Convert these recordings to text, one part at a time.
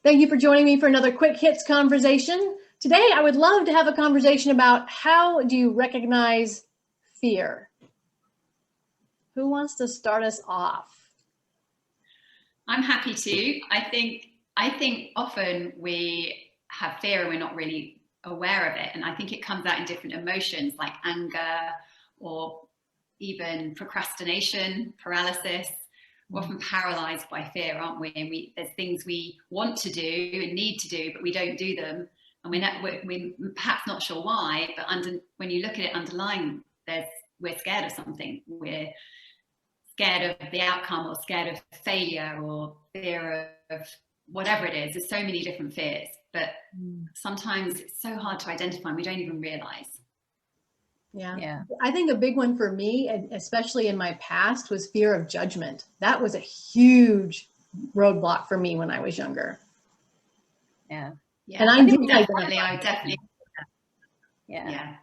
Thank you for joining me for another quick hits conversation. Today, I would love to have a conversation about how do you recognize fear? Who wants to start us off? I'm happy to. I think often we have fear and we're not really aware of it. And I think it comes out in different emotions like anger or even procrastination, paralysis. We're often paralyzed by fear, aren't we? And there's things we want to do and need to do, but we don't do them. And we're perhaps not sure why, but when you look at it underlying, we're scared of something. We're scared of the outcome or scared of failure or fear of whatever it is. There's so many different fears, but sometimes it's so hard to identify and we don't even realize. Yeah. I think a big one for me, especially in my past, was fear of judgment. That was a huge roadblock for me when I was younger. Yeah. And I definitely. Yeah.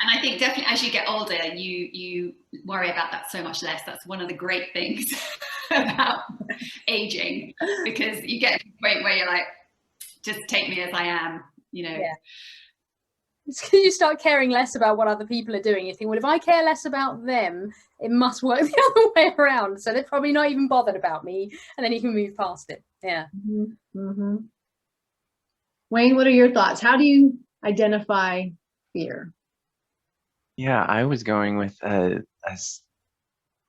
And I think definitely as you get older, you worry about that so much less. That's one of the great things about aging, because you get to a point where you're like, just take me as I am, you know. Yeah. It's because you start caring less about what other people are doing. You think, well, if I care less about them, it must work the other way around. So they're probably not even bothered about me. And then you can move past it. Yeah. Mm-hmm. Wayne, what are your thoughts? How do you identify fear? Yeah, I was going with a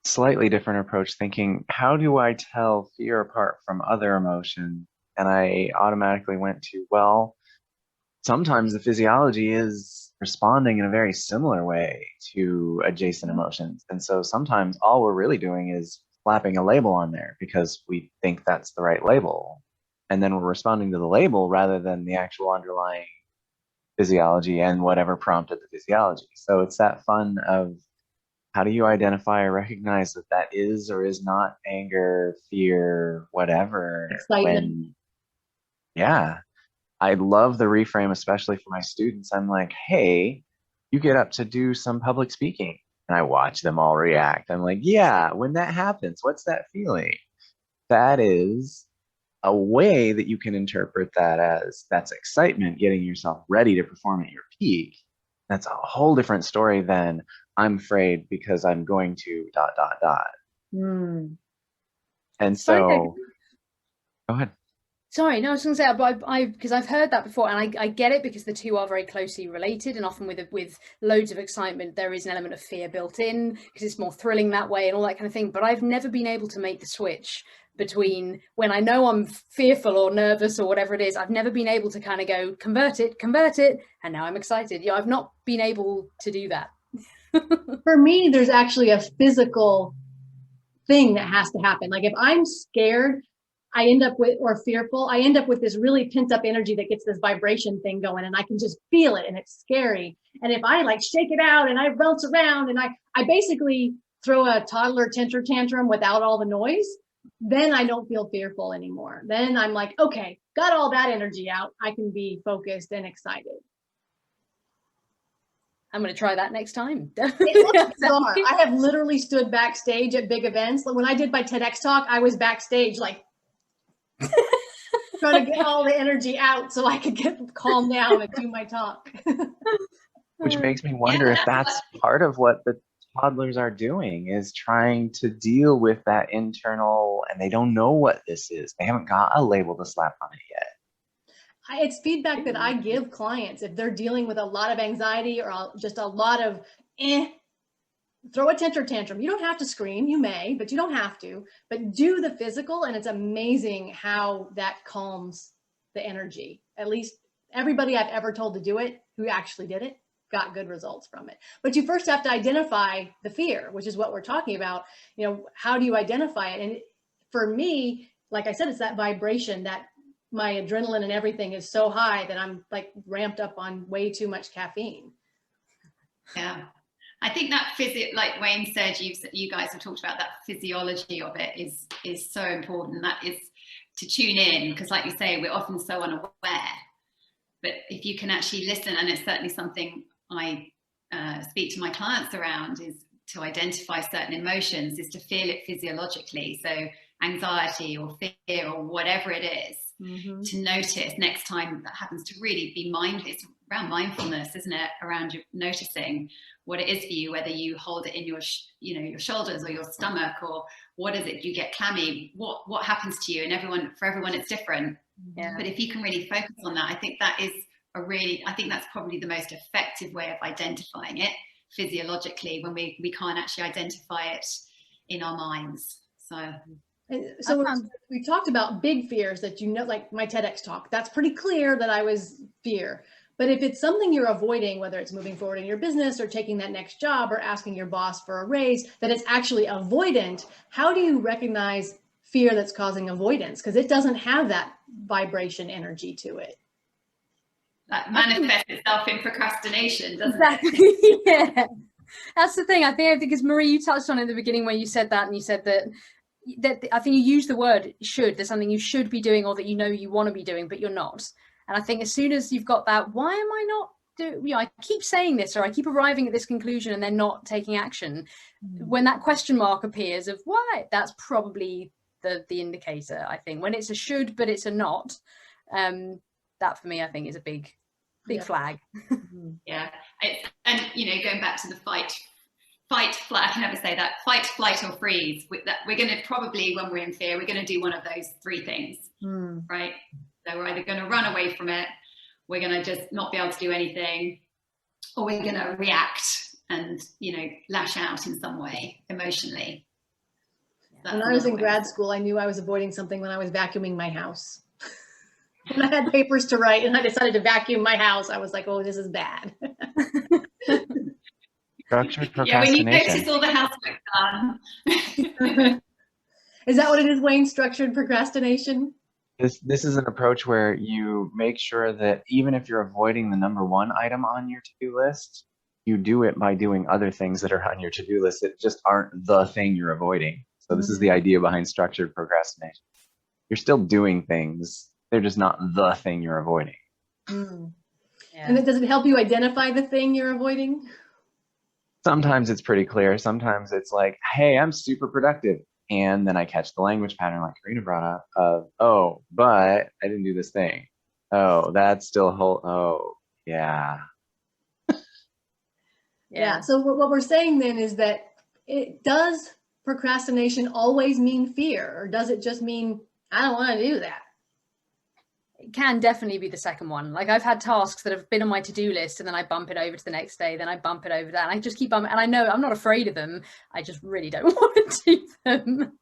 slightly different approach, thinking, how do I tell fear apart from other emotions? And I automatically went to, well, sometimes the physiology is responding in a very similar way to adjacent emotions. And so sometimes all we're really doing is slapping a label on there because we think that's the right label. And then we're responding to the label rather than the actual underlying physiology and whatever prompted the physiology. So it's that fun of how do you identify or recognize that is or is not anger, fear, whatever. Excitement. I love the reframe, especially for my students. I'm like, hey, you get up to do some public speaking. And I watch them all react. I'm like, yeah, when that happens, what's that feeling? That is a way that you can interpret that as that's excitement, getting yourself ready to perform at your peak. That's a whole different story than I'm afraid because I'm going to ... And so, go ahead. Sorry, no, I was going to say, but because I've heard that before, and I get it because the two are very closely related, and often with loads of excitement, there is an element of fear built in because it's more thrilling that way and all that kind of thing. But I've never been able to make the switch between when I know I'm fearful or nervous or whatever it is. I've never been able to kind of go convert it, and now I'm excited. I've not been able to do that. For me, there's actually a physical thing that has to happen. Like if I'm scared, or fearful, I end up with this really pent up energy that gets this vibration thing going, and I can just feel it, and it's scary. And if I like shake it out and I bounce around and I basically throw a toddler temper tantrum without all the noise, then I don't feel fearful anymore. Then I'm like, okay, got all that energy out. I can be focused and excited. I'm going to try that next time. It looks bizarre. I have literally stood backstage at big events. Like when I did my TEDx talk, I was backstage like trying to get all the energy out so I could get calm down and do my talk. Which makes me wonder if that's part of what the toddlers are doing, is trying to deal with that internal, and they don't know what this is. They haven't got a label to slap on it yet. It's feedback that I give clients if they're dealing with a lot of anxiety or just a lot of throw a temper tantrum. You don't have to scream. You may, but you don't have to. But do the physical, and it's amazing how that calms the energy. At least everybody I've ever told to do it who actually did it got good results from it. But you first have to identify the fear, which is what we're talking about. How do you identify it? And for me, like I said, it's that vibration, that my adrenaline and everything is so high that I'm like ramped up on way too much caffeine. Yeah. I think that like Wayne said, you guys have talked about that physiology of it is so important. That is to tune in, because like you say, we're often so unaware. But if you can actually listen, and it's certainly something I speak to my clients around, is to identify certain emotions, is to feel it physiologically. So anxiety or fear or whatever it is, to notice next time that happens, to really be mindful. It's around mindfulness, isn't it? Around noticing what it is for you, whether you hold it in your, your shoulders or your stomach, or what is it? Do you get clammy? What happens to you? And for everyone, it's different. Yeah. But if you can really focus on that, I think that's probably the most effective way of identifying it physiologically, when we can't actually identify it in our minds. So we talked about big fears that, like my TEDx talk, that's pretty clear that I was fear. But if it's something you're avoiding, whether it's moving forward in your business or taking that next job or asking your boss for a raise, that it's actually avoidant, how do you recognize fear that's causing avoidance? Because it doesn't have that vibration energy to it. That manifests itself in procrastination, doesn't it? Yeah. That's the thing. I think because Marie, you touched on it in the beginning when you said that, and you said that I think you used the word should. There's something you should be doing, or that you want to be doing, but you're not. And I think as soon as you've got that, why am I not doing? I keep saying this, or I keep arriving at this conclusion and then not taking action. When that question mark appears of why, that's probably the indicator. I think when it's a should but it's a not, that for me I think is a big flag. Yeah. And going back to the fight, flight, I can never say that, fight, flight or freeze. We're going to probably, when we're in fear, we're going to do one of those three things, right? So we're either going to run away from it, we're going to just not be able to do anything, or we're going to react and lash out in some way emotionally. When I was in grad school, I knew I was avoiding something when I was vacuuming my house. When I had papers to write and I decided to vacuum my house, I was like, oh, this is bad. Structured procrastination. Yeah, when you notice all the housework done. Is that what it is, Wayne? Structured procrastination? This is an approach where you make sure that even if you're avoiding the number one item on your to-do list, you do it by doing other things that are on your to-do list that just aren't the thing you're avoiding. So this is the idea behind structured procrastination. You're still doing things, they're just not the thing you're avoiding. Yeah. And does it help you identify the thing you're avoiding? Sometimes it's pretty clear. Sometimes it's like, hey, I'm super productive. And then I catch the language pattern like Karina brought up of, oh, but I didn't do this thing. Oh, that's still oh, yeah. Yeah. So what we're saying then is that does procrastination always mean fear, or does it just mean, I don't want to do that? It can definitely be the second one. Like I've had tasks that have been on my to-do list and then I bump it over to the next day, then I bump it over to that, and I just keep bumping, and I know I'm not afraid of them, I just really don't want to do them.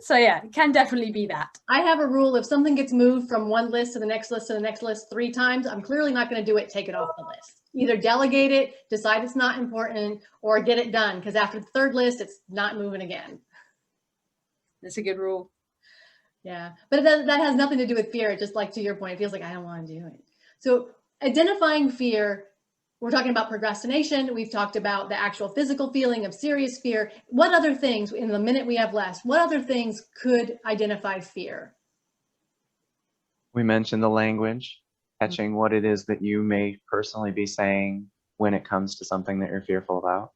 So yeah, it can definitely be that. I have a rule: if something gets moved from one list to the next list to the next list 3 times, I'm clearly not going to do it. Take it off the list. Either delegate it, decide it's not important, or get it done, because after the 3rd list it's not moving again. That's a good rule. Yeah, but that has nothing to do with fear. It just, like to your point, it feels like I don't want to do it. So identifying fear, we're talking about procrastination. We've talked about the actual physical feeling of serious fear. What other things, in the minute we have left, what other things could identify fear? We mentioned the language, catching what it is that you may personally be saying when it comes to something that you're fearful about.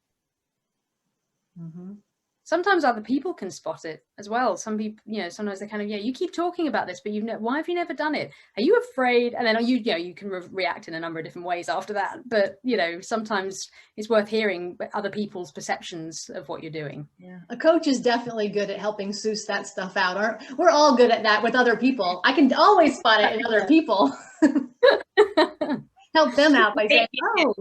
Sometimes other people can spot it as well. Some people, sometimes they kind of, you keep talking about this, but why have you never done it? Are you afraid? And then you can react in a number of different ways after that. But, sometimes it's worth hearing other people's perceptions of what you're doing. Yeah. A coach is definitely good at helping suss that stuff out. We're all good at that with other people. I can always spot it in other people. Help them out by saying, oh.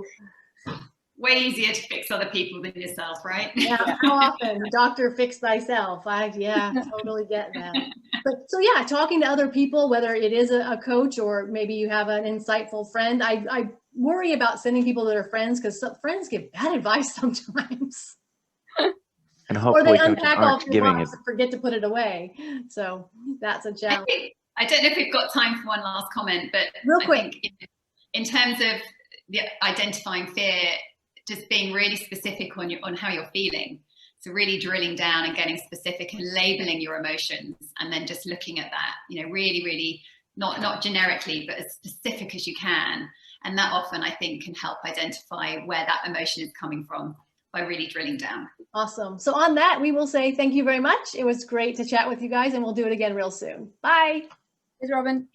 Way easier to fix other people than yourself, right? Yeah. How often, doctor, fix thyself? Totally get that. But so yeah, talking to other people, whether it is a coach or maybe you have an insightful friend. I worry about sending people that are friends, because friends give bad advice sometimes. And hopefully or they unpack off your giving box and forget to put it away. So that's a challenge. I don't know if we've got time for one last comment, but real quick, I think in terms of identifying fear, just being really specific on how you're feeling. So really drilling down and getting specific and labeling your emotions, and then just looking at that, really, really not generically, but as specific as you can. And that often, I think, can help identify where that emotion is coming from by really drilling down. Awesome. So on that, we will say thank you very much. It was great to chat with you guys, and we'll do it again real soon. Bye. Thanks, Robyn.